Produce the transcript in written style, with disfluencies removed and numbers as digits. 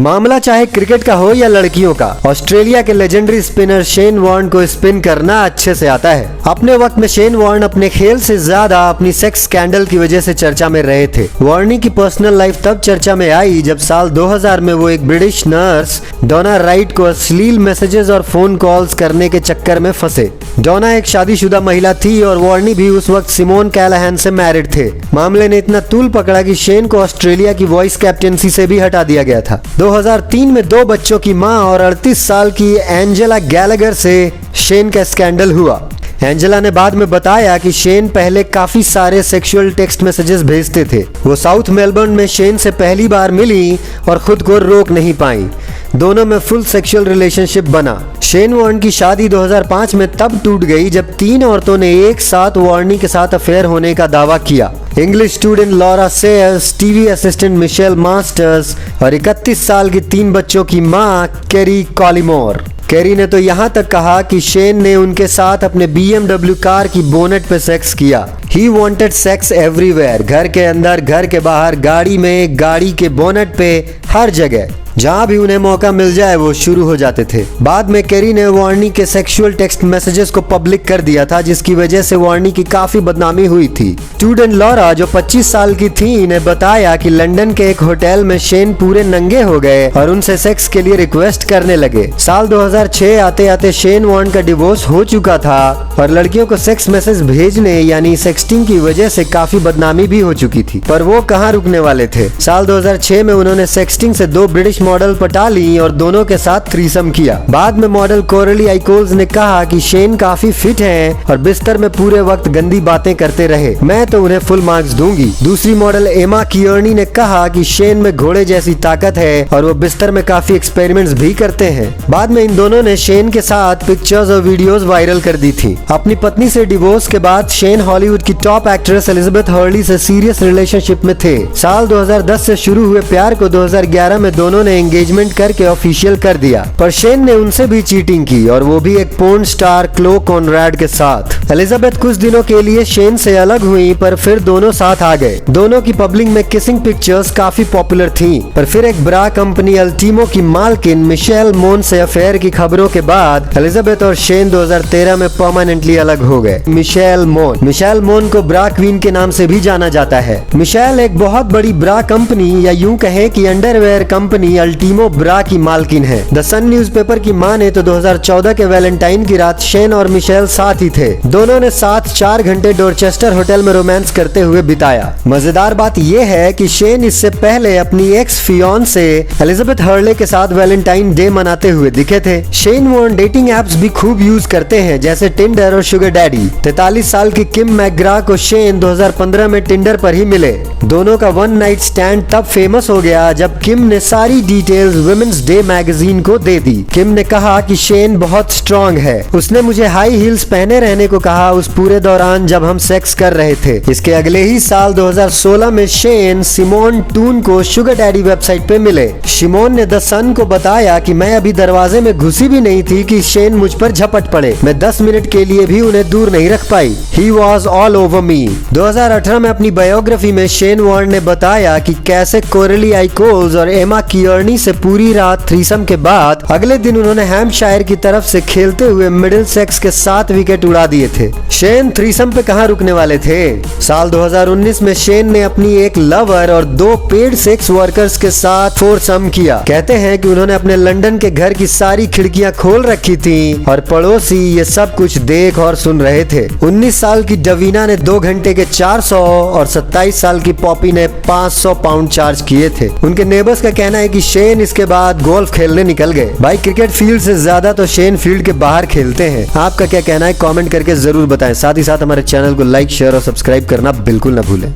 मामला चाहे क्रिकेट का हो या लड़कियों का, ऑस्ट्रेलिया के लेजेंडरी स्पिनर शेन वॉर्न को स्पिन करना अच्छे से आता है। अपने वक्त में शेन वॉर्न अपने खेल से ज्यादा अपनी सेक्स स्कैंडल की वजह से चर्चा में रहे थे। वॉर्नी की पर्सनल लाइफ तब चर्चा में आई जब साल 2000 में वो एक ब्रिटिश नर्स डोना राइट को अश्लील मैसेजेस और फोन कॉल्स करने के चक्कर में फंसे। डोना एक शादीशुदा महिला थी और वॉर्नी भी उस वक्त सिमोन कैलाहन से मैरिड थे। मामले ने इतना तूल पकड़ा कि शेन को ऑस्ट्रेलिया की वॉइस कैप्टेंसी से भी हटा दिया गया था। 2003 में 2 बच्चों की मां और 38 साल की एंजेला गैलेगर से शेन का स्कैंडल हुआ। एंजेला ने बाद में बताया कि शेन पहले काफी सारे सेक्सुअल टेक्स्ट मैसेजेस भेजते थे। वो साउथ मेलबर्न में शेन से पहली बार मिली और खुद को रोक नहीं पाई। दोनों में फुल सेक्सुअल रिलेशनशिप बना। शेन वॉर्न की शादी 2005 में तब टूट गई जब 3 औरतों ने एक साथ वॉर्नी के साथ अफेयर होने का दावा किया। English student Laura Sayers, TV assistant Michelle Masters और 31 साल की 3 बच्चों की मां कैरी कॉलीमोर। कैरी ने तो यहाँ तक कहा कि शेन ने उनके साथ अपने BMW कार की बोनेट पे सेक्स किया। ही वॉन्टेड सेक्स एवरीवेयर, घर के अंदर, घर के बाहर, गाड़ी में, गाड़ी के बोनेट पे, हर जगह जहाँ भी उन्हें मौका मिल जाए वो शुरू हो जाते थे। बाद में कैरी ने वॉर्नी के सेक्सुअल टेक्स्ट मैसेजेस को पब्लिक कर दिया था, जिसकी वजह से वॉर्नी की काफी बदनामी हुई थी। स्टूडेंट लॉरा जो 25 साल की थी ने बताया कि लंदन के एक होटल में शेन पूरे नंगे हो गए और उनसे सेक्स के लिए रिक्वेस्ट करने लगे। साल 2006 आते आते शेन वॉर्न का डिवोर्स हो चुका था और लड़कियों को सेक्स मैसेज भेजने यानी सेक्सटिंग की वजह से काफी बदनामी भी हो चुकी थी। पर वो कहाँ रुकने वाले थे। साल 2006 में उन्होंने सेक्सटिंग से 2 ब्रिटिश मॉडल पटा ली और दोनों के साथ थ्रीसम किया। बाद में मॉडल कोरली आइकोल्स ने कहा कि शेन काफी फिट हैं और बिस्तर में पूरे वक्त गंदी बातें करते रहे, मैं तो उन्हें फुल मार्क्स दूंगी। दूसरी मॉडल एमा कियर्नी ने कहा कि शेन में घोड़े जैसी ताकत है और वो बिस्तर में काफी एक्सपेरिमेंट्स भी करते हैं। बाद में इन दोनों ने शेन के साथ पिक्चर्स और वीडियोस वायरल कर दी थी। अपनी पत्नी से डिवोर्स के बाद शेन हॉलीवुड की टॉप एक्ट्रेस एलिजाबेथ हर्ली से सीरियस रिलेशनशिप में थे। साल 2010 से शुरू हुए प्यार को 2011 में दोनों ने एंगेजमेंट करके ऑफिशियल कर दिया। पर शेन ने उनसे भी चीटिंग की और वो भी एक पोर्न स्टार क्लो कॉनराड के साथ। एलिजाबेथ कुछ दिनों के लिए शेन से अलग हुई पर फिर दोनों साथ आ गए। दोनों की पब्लिक में किसिंग पिक्चर्स काफी पॉपुलर थी। पर फिर एक ब्रा कंपनी अल्टीमो की मालकिन मिशेल मोन से अफेयर की खबरों के बाद एलिजाबेथ और शेन 2013 में परमानेंटली अलग हो गए। मिशेल मोन को ब्रा क्वीन के नाम से भी जाना जाता है। मिशेल एक बहुत बड़ी ब्रा कंपनी या यूं कहें कि अंडरवेयर कंपनी अल्टीमो ब्रा की मालकिन है। द सन न्यूज़पेपर की माने तो 2014 के वैलेंटाइन की रात शेन और मिशेल साथ ही थे। दोनों ने साथ 4 घंटे डोरचेस्टर होटल में रोमांस करते हुए बिताया। मजेदार बात यह है कि शेन इससे पहले अपनी एक्स फियांसे एलिजाबेथ हर्ले के साथ वैलेंटाइन डे मनाते हुए दिखे थे। शेन वॉर्न डेटिंग एप्स भी खूब यूज करते हैं जैसे टिंडर और शुगर डैडी। 43 साल की किम मैकग्रा को शेन 2015 में टिंडर पर ही मिले। दोनों का वन नाइट स्टैंड तब फेमस हो गया जब किम ने सारी डिटेल्स वुमेन्स डे मैगजीन को दे दी। किम ने कहा कि शेन बहुत स्ट्रॉन्ग है। उसने मुझे हाई हील्स पहने रहने को कहा उस पूरे दौरान जब हम सेक्स कर रहे थे। इसके अगले ही साल 2016 में शेन सिमोन टून को शुगर डैडी वेबसाइट पे मिले। सिमोन ने द सन को बताया कि मैं अभी दरवाजे में घुसी भी नहीं थी कि शेन मुझ पर झपट पड़े। मैं 10 मिनट के लिए भी उन्हें दूर नहीं रख पाई। He was all over me। 2018 में अपनी बायोग्राफी में शेन वॉर्न ने बताया कि कैसे कोरली आइकोल्स और एमा कियर्नी से पूरी रात थ्रीसम के बाद अगले दिन उन्होंने हैम्पशायर की तरफ से खेलते हुए मिडिल सेक्स के 7 विकेट उड़ा दिए थे। शेन थ्रीसम पे कहां रुकने वाले थे। साल 2019 में शेन ने अपनी एक लवर और 2 पेड सेक्स वर्कर्स के साथ फोरसम किया। कहते हैं कि उन्होंने अपने लंदन के घर की सारी खिड़कियां खोल रखी थी और पड़ोसी ये सब कुछ देख और सुन रहे थे। 19 साल की डवीना ने 2 घंटे के 400 और 27 साल की पॉपी ने 500 पाउंड चार्ज किए थे। उनके नेबर्स का कहना है कि शेन इसके बाद गोल्फ खेलने निकल गए। भाई क्रिकेट फील्ड से ज्यादा तो शेन फील्ड के बाहर खेलते हैं। आपका क्या कहना है कमेंट करके जरूर बताएं। साथ ही साथ हमारे चैनल को लाइक, शेयर और सब्सक्राइब करना बिल्कुल ना भूलें।